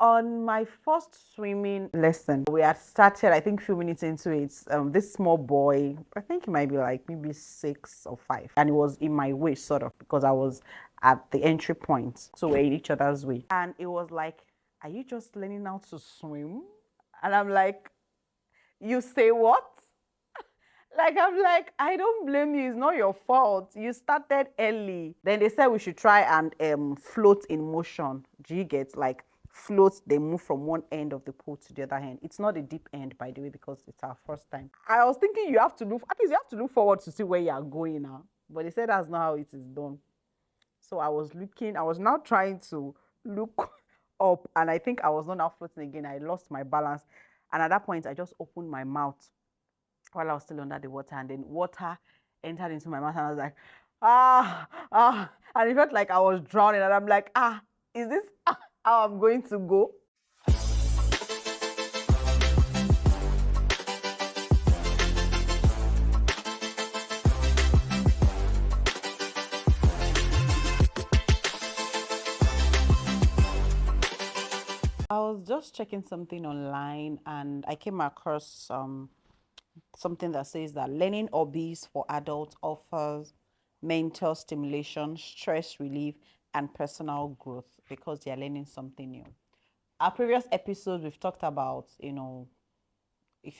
On my first swimming lesson, we had started, I think, a few minutes into it. This small boy, I think he might be like maybe 6 or 5, and he was in my way, sort of, because I was at the entry point. So we're in each other's way. And it was like, "Are you just learning how to swim?" And I'm like, "You say what?" Like, I'm like, "I don't blame you. It's not your fault. You started early." Then they said we should try and float in motion. Do you get, like, float? They move from one end of the pool to the other end. It's not a deep end, by the way, because it's our first time. I was thinking you have to look, at least you have to look forward to see where you are going now. But they said that's not how it is done. So I was looking, I was now trying to look up, and I think I was not now floating again. I lost my balance. And at that point, I just opened my mouth while I was still under the water, and then water entered into my mouth, and I was like, and it felt like I was drowning, and I'm like, is this how I'm going to go? I was just checking something online, and I came across something that says that learning hobbies for adults offers mental stimulation, stress relief, and personal growth because they are learning something new. Our previous episodes, we've talked about, if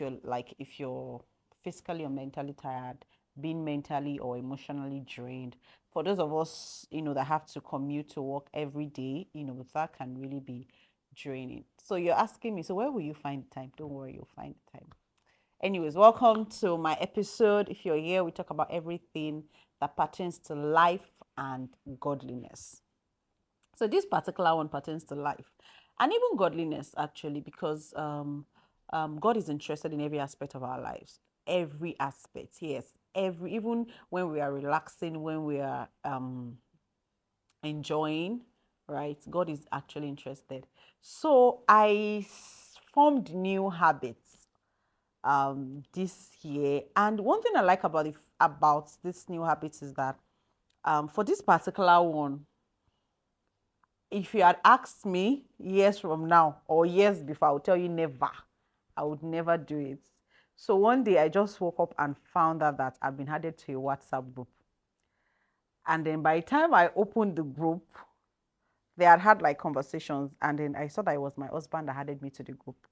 you're physically or mentally tired, being mentally or emotionally drained. For those of us, that have to commute to work every day, that can really be draining. So you're asking me, so where will you find the time? Don't worry, you'll find the time. Anyways, welcome to my episode. If you're here, we talk about everything that pertains to life and godliness. So this particular one pertains to life and even godliness, actually, because God is interested in every aspect of our lives. Every aspect, yes. Even when we are relaxing, when we are enjoying, right? God is actually interested. So I formed new habits this year, and one thing I like about this new habits is that for this particular one, if you had asked me years from now or years before, I would tell you never. I would never do it. So one day I just woke up and found out that I've been added to a WhatsApp group. And then by the time I opened the group, they had like conversations. And then I saw that it was my husband that added me to the group.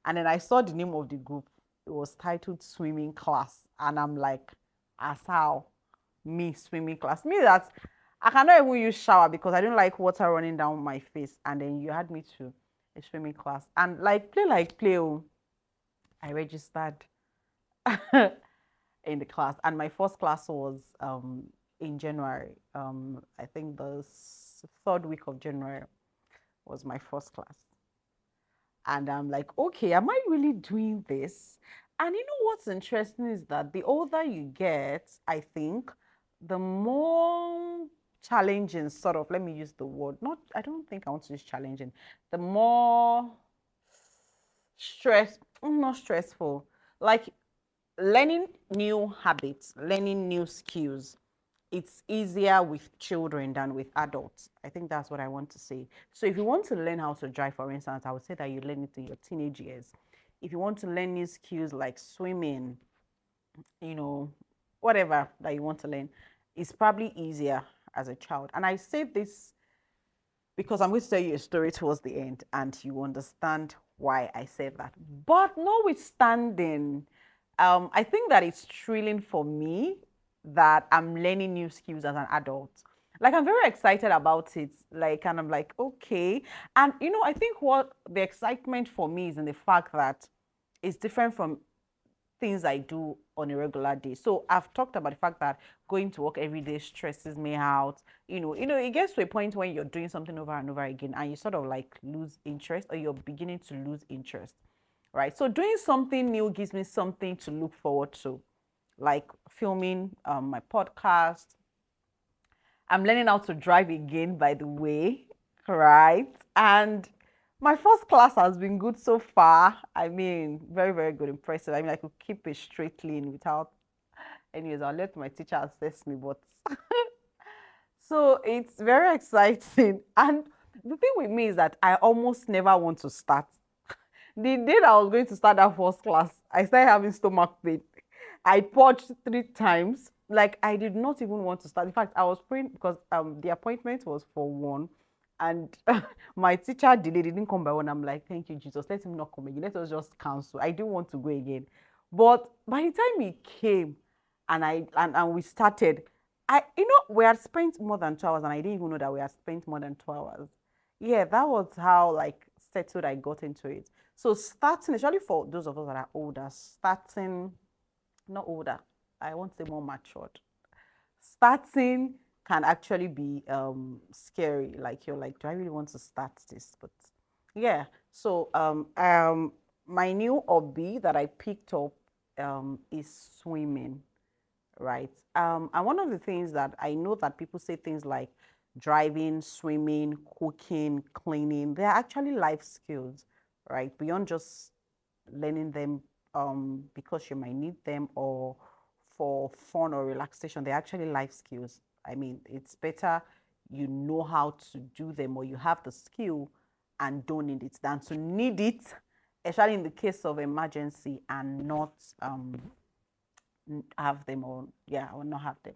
And then I saw the name of the group. It was titled Swimming Class. And I'm like, as how? Me, swimming class. Me, that I cannot even use shower because I don't like water running down my face. And then you had me to a swimming class. And like play, oh, I registered in the class. And my first class was in January. I think the third week of January was my first class. And I'm like, okay, am I really doing this? And what's interesting is that the older you get, I think, the more challenging, sort of, let me use the word, not, I don't think I want to use challenging, the more not stressful, like learning new habits, learning new skills, it's easier with children than with adults. I think that's what I want to say. So if you want to learn how to drive, for instance, I would say that you learn it in your teenage years. If you want to learn new skills like swimming, you know, whatever that you want to learn, it's probably easier as a child. And I say this because I'm going to tell you a story towards the end and you understand why I said that. But notwithstanding, I think that it's thrilling for me that I'm learning new skills as an adult. Like, I'm very excited about it. Like, and I'm like, okay. And, I think what the excitement for me is in the fact that it's different from things I do on a regular day. So I've talked about the fact that going to work every day stresses me out. It gets to a point when you're doing something over and over again and you sort of like lose interest or you're beginning to lose interest. Right. So doing something new gives me something to look forward to, like filming my podcast. I'm learning how to drive again, by the way, right? And my first class has been good so far. I mean, very, very good, impressive. I mean, I could keep a straight lane without, anyways, I'll let my teacher assess me, but so it's very exciting. And The thing with me is that I almost never want to start. The day that I was going to start that first class, I started having stomach pain. I purged 3 times. Like I did not even want to start. In fact, I was praying because the appointment was for 1, and my teacher delayed. He didn't come by 1. I'm like, thank you, Jesus. Let him not come again. Let us just cancel. I didn't want to go again. But by the time he came, and we started, we had spent more than 2 hours, and I didn't even know that we had spent more than 2 hours. Yeah, that was how like settled I got into it. So starting, especially for those of us that are older, starting, not older, I want to say more matured. Starting can actually be scary. Like you're like, do I really want to start this? But yeah. So my new hobby that I picked up is swimming, right? And one of the things that I know that people say things like driving, swimming, cooking, cleaning, they're actually life skills, right? Beyond just learning them because you might need them or for fun or relaxation, they're actually life skills. I mean, it's better you know how to do them or you have the skill and don't need it than to need it, especially in the case of emergency and not have them or yeah, or not have them.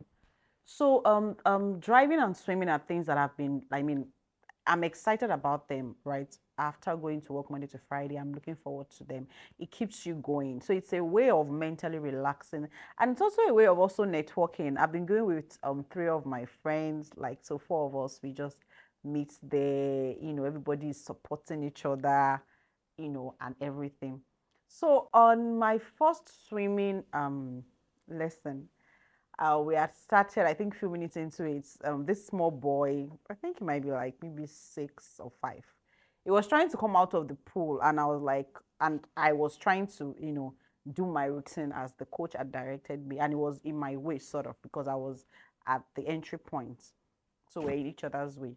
So driving and swimming are things that have been, I mean, I'm excited about them, right? After going to work Monday to Friday, I'm looking forward to them. It keeps you going. So it's a way of mentally relaxing. And it's also a way of also networking. I've been going with 3 of my friends, like so 4 of us, we just meet there, everybody is supporting each other, and everything. So on my first swimming lesson, we had started, I think, a few minutes into it. This small boy, I think he might be like maybe 6 or 5. He was trying to come out of the pool, and I was like, and I was trying to, do my routine as the coach had directed me, and it was in my way, sort of, because I was at the entry point, so we're in each other's way.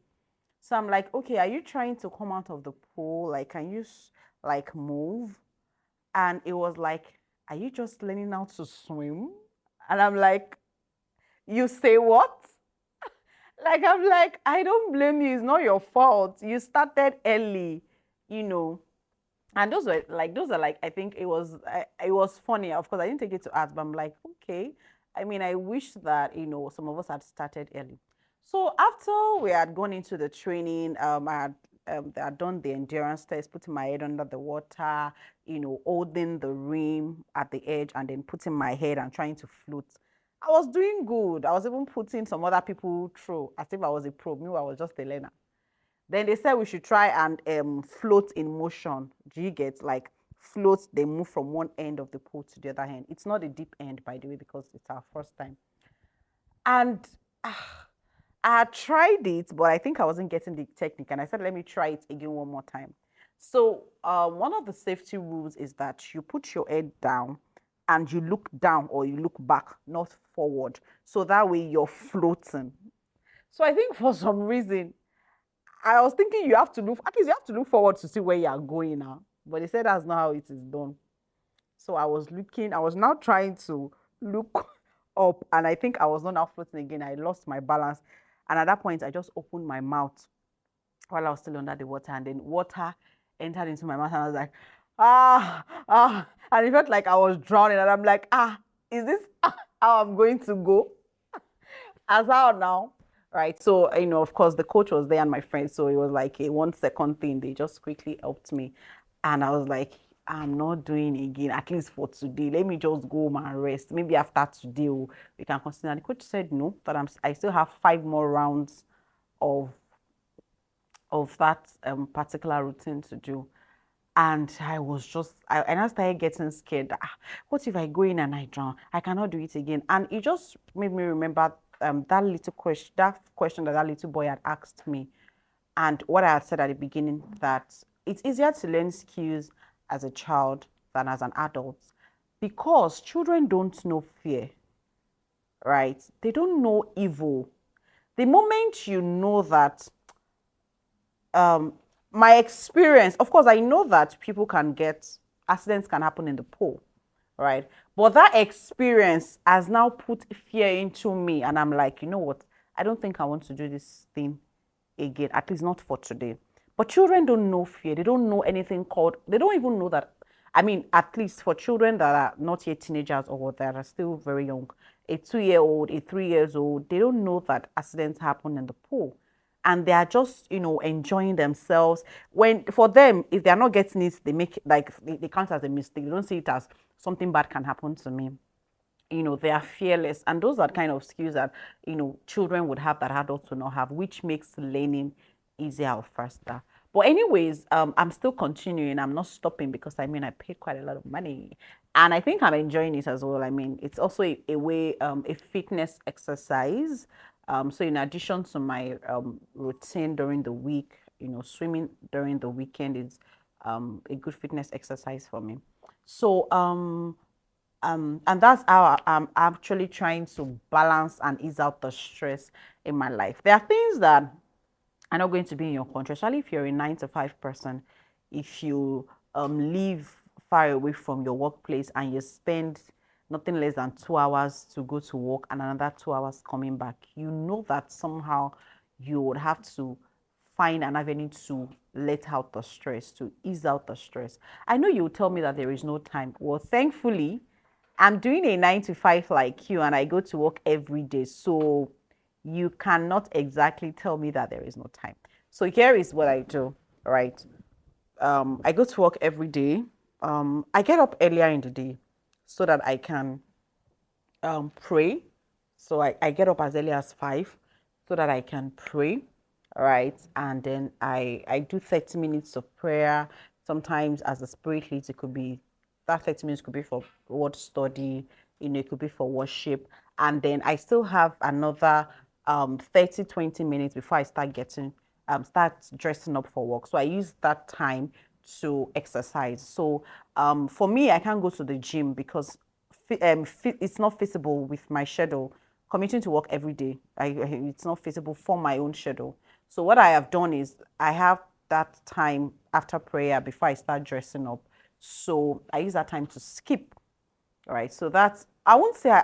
So I'm like, okay, are you trying to come out of the pool? Like, can you like move? And it was like, are you just learning how to swim? And I'm like, you say what? Like, I'm like, I don't blame you. It's not your fault. You started early, you know. And those are like, I think it was funny. Of course, I didn't take it to art, but I'm like, okay. I mean, I wish that, some of us had started early. So after we had gone into the training, I had done the endurance test, putting my head under the water, holding the rim at the edge and then putting my head and trying to float. I was doing good. I was even putting some other people through as if I was a pro. Meanwhile, I was just a learner. Then they said we should try and float in motion. Do you get like float? They move from one end of the pool to the other end. It's not a deep end, by the way, because it's our first time. And I had tried it, but I think I wasn't getting the technique. And I said, let me try it again one more time. So one of the safety rules is that you put your head down and you look down or you look back, not forward. So that way you're floating. So I think for some reason, I was thinking you have to look, at least you have to look forward to see where you are going now. But they said that's not how it is done. So I was now trying to look up, and I think I was not now floating again. I lost my balance. And at that point, I just opened my mouth while I was still under the water, and then water entered into my mouth, and I was like, and it felt like I was drowning. And I'm like, is this how I'm going to go? As how now? Right. So, of course, the coach was there and my friend. So it was like a 1 second thing. They just quickly helped me. And I was like, I'm not doing again, at least for today. Let me just go home and rest. Maybe after today, we can continue. And the coach said no, that I still have 5 more rounds of that particular routine to do. And I was just, and I started getting scared. What if I go in and I drown? I cannot do it again. And it just made me remember that question that little boy had asked me. And what I had said at the beginning, that it's easier to learn skills as a child than as an adult because children don't know fear, right? They don't know evil. The moment you know that um my experience, of course, I know that people can get accidents can happen in the pool, right? But that experience has now put fear into me, and I'm like, you know what? I don't think I want to do this thing again, at least not for today. But children don't know fear. They don't know anything called, they don't even know that. I mean, at least for children that are not yet teenagers or that are still very young, a 2-year-old, a 3 years old, they don't know that accidents happen in the pool. And they are just, enjoying themselves. When for them, if they are not getting it, they make like they count as a mistake. They don't see it as something bad can happen to me. They are fearless, and those are kind of skills that children would have that adults would not have, which makes learning easier or faster. But anyways, I'm still continuing. I'm not stopping because I mean I paid quite a lot of money, and I think I'm enjoying it as well. I mean, it's also a way, a fitness exercise. So in addition to my routine during the week, swimming during the weekend is a good fitness exercise for me. So and that's how I'm actually trying to balance and ease out the stress in my life. There are things that are not going to be in your control, especially if you're a 9 to 5 person. If you live far away from your workplace and you spend nothing less than 2 hours to go to work and another 2 hours coming back, you know that somehow you would have to find an avenue to let out the stress, to ease out the stress. I know you will tell me that there is no time. Well, thankfully, I'm doing a 9 to 5 like you, and I go to work every day. So you cannot exactly tell me that there is no time. So here is what I do, right? I go to work every day. I get up earlier in the day so that I can pray. So I get up as early as 5 so that I can pray, right? And then I do 30 minutes of prayer. Sometimes as the spirit leads, it could be that 30 minutes could be for word study, it could be for worship. And then I still have another 30, 20 minutes before I start dressing up for work. So I use that time to exercise. So for me, I can't go to the gym because it's not feasible with my schedule. Commuting to work every day, it's not feasible for my own schedule. So what I have done is I have that time after prayer before I start dressing up. So I use that time to skip. All right. So that's, I won't say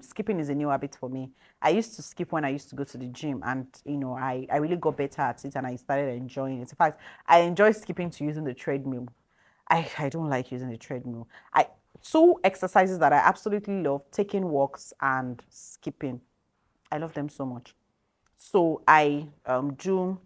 skipping is a new habit for me. I used to skip when I used to go to the gym, and I really got better at it and I started enjoying it. In fact, I enjoy skipping to using the treadmill. I don't like using the treadmill. I Two exercises that I absolutely love: taking walks and skipping. I love them so much. So I do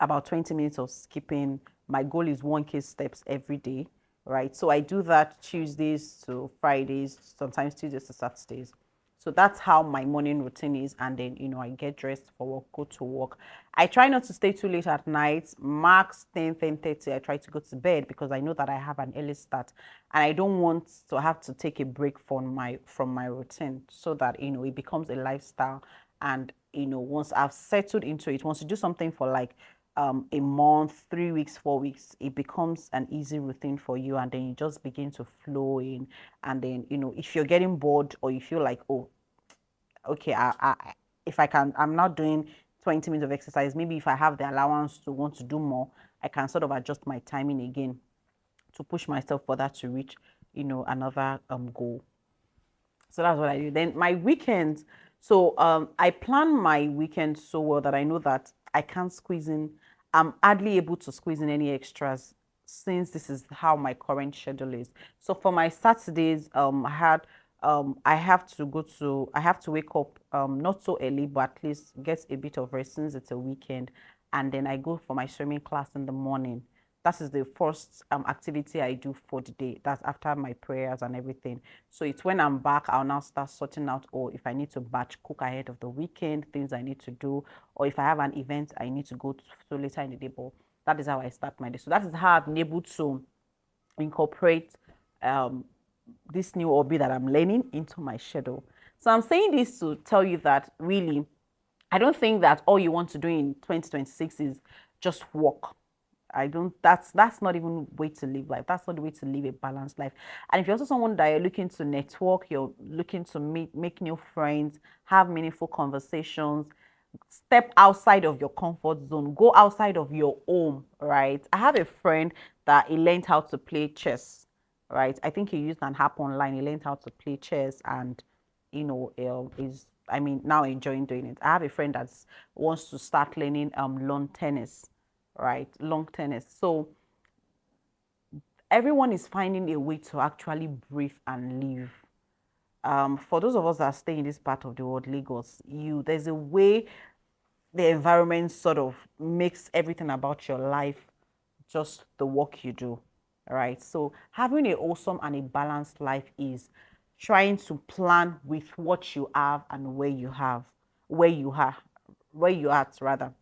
about 20 minutes of skipping. My goal is 1K steps every day, right? So I do that Tuesdays to Fridays, sometimes Tuesdays to Saturdays. So that's how my morning routine is. And then, I get dressed for work, go to work. I try not to stay too late at night. Max 10, 10:30, I try to go to bed because I know that I have an early start. And I don't want to have to take a break from my routine so that, it becomes a lifestyle. And, once I've settled into it, once you do something for like a month, 3 weeks, 4 weeks, it becomes an easy routine for you, and then you just begin to flow in. And then, if you're getting bored or you feel like, oh, okay, if I can, I'm not doing 20 minutes of exercise. Maybe if I have the allowance to want to do more, I can sort of adjust my timing again to push myself for that to reach, another goal. So that's what I do. Then my weekends. So I plan my weekends so well that I know that I can't squeeze in. I'm hardly able to squeeze in any extras since this is how my current schedule is. So for my Saturdays, I have to I have to wake up not so early, but at least get a bit of rest since it's a weekend, and then I go for my swimming class in the morning. That is the first activity I do for the day. That's after my prayers and everything. So it's when I'm back, I'll now start sorting out, or if I need to batch cook ahead of the weekend, things I need to do, or if I have an event I need to go to later in the day. But that is how I start my day. So that is how I've been able to incorporate um, this new hobby that I'm learning into my schedule. So I'm saying this to tell you that really, I don't think that all you want to do in 2026 is just work. I don't, that's not even way to live life. That's not the way to live a balanced life. And if you're also someone that you're looking to network, you're looking to meet, make new friends, have meaningful conversations, step outside of your comfort zone, go outside of your home, right? I have a friend that he learned how to play chess, right? I think he used an app online. He learned how to play chess, and is I mean, now enjoying doing it. I have a friend that wants to start learning lawn tennis, right? Long tennis. So everyone is finding a way to actually breathe and live. For those of us that stay in this part of the world, Lagos, there's a way the environment sort of makes everything about your life just the work you do, right? So having a awesome and a balanced life is trying to plan with what you have and where you are, where you are rather,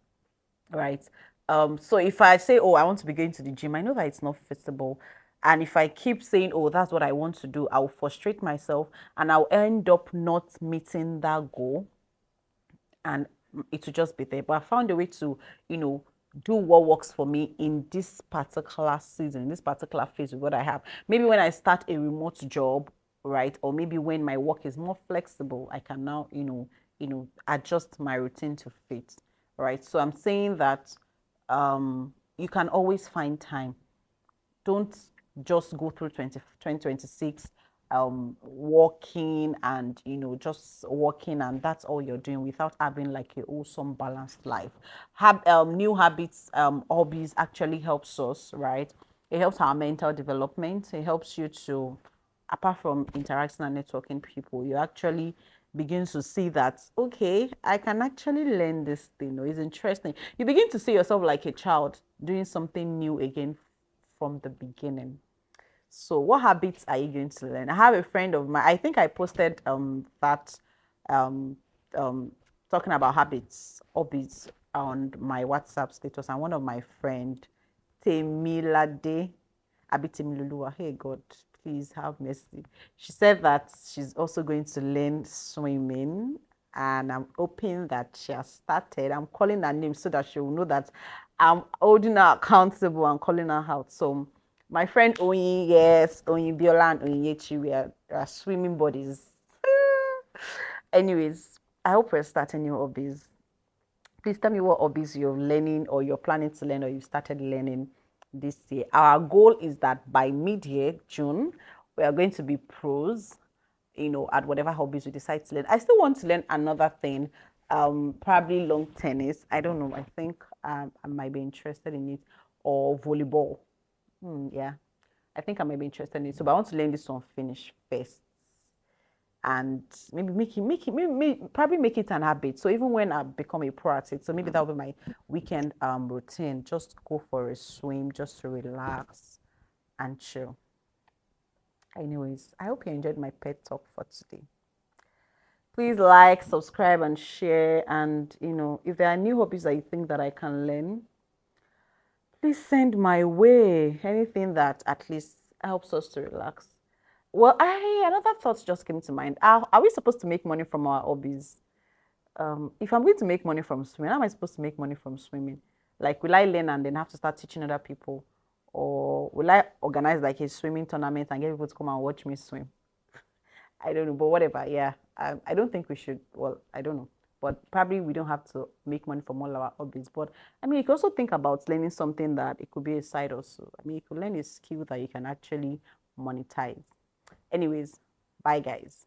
right? So if I say, oh, I want to be going to the gym, I know that it's not feasible. And if I keep saying, oh, that's what I want to do, I'll frustrate myself and I'll end up not meeting that goal and it will just be there. But I found a way to, do what works for me in this particular season, this particular phase of what I have. Maybe when I start a remote job, right? Or maybe when my work is more flexible, I can now, adjust my routine to fit, right? So I'm saying that you can always find time. Don't just go through 2026 working and just working and that's all you're doing without having like a wholesome balanced life. New habits, hobbies actually helps us, right? It helps our mental development. It helps you to, apart from interacting and networking people, you actually begin to see that, okay, I can actually learn this thing, or it's interesting. You begin to see yourself like a child doing something new again from the beginning. So what habits are you going to learn? I have a friend of mine. I think I posted that um um talking about habits, hobbies on my WhatsApp status, and one of my friend, Temilade Abitemilulua, hey God, please have mercy. She said that she's also going to learn swimming, and I'm hoping that she has started. I'm calling her name so that she will know that I'm holding her accountable and calling her out. So my friend Oyin, yes, Oyin Biola and Oyin Yechi, we are swimming buddies. Anyways, I hope we're starting new hobbies. Please tell me what hobbies you're learning or you're planning to learn or you started learning this year. Our goal is that by mid-year, June, we are going to be pros, at whatever hobbies we decide to learn. I still want to learn another thing, probably long tennis. I don't know. I think I might be interested in it or volleyball. Yeah, I think I might be interested in it. So, but I want to learn this one finish first and maybe probably make it an habit. So even when I become a pro at it, so maybe that will be my weekend routine. Just go for a swim, just to relax and chill. Anyways, I hope you enjoyed my pet talk for today. Please like, subscribe, and share. And if there are new hobbies that you think that I can learn, please send my way. Anything that at least helps us to relax. Well, another thought just came to mind. Are we supposed to make money from our hobbies? If I'm going to make money from swimming, how am I supposed to make money from swimming? Like, will I learn and then have to start teaching other people? Or will I organize like a swimming tournament and get people to come and watch me swim? I don't know, but whatever. Yeah, I don't think we should. Well, I don't know, but probably we don't have to make money from all our hobbies. But I mean, you can also think about learning something that it could be a side also. I mean, you could learn a skill that you can actually monetize. Anyways, bye guys.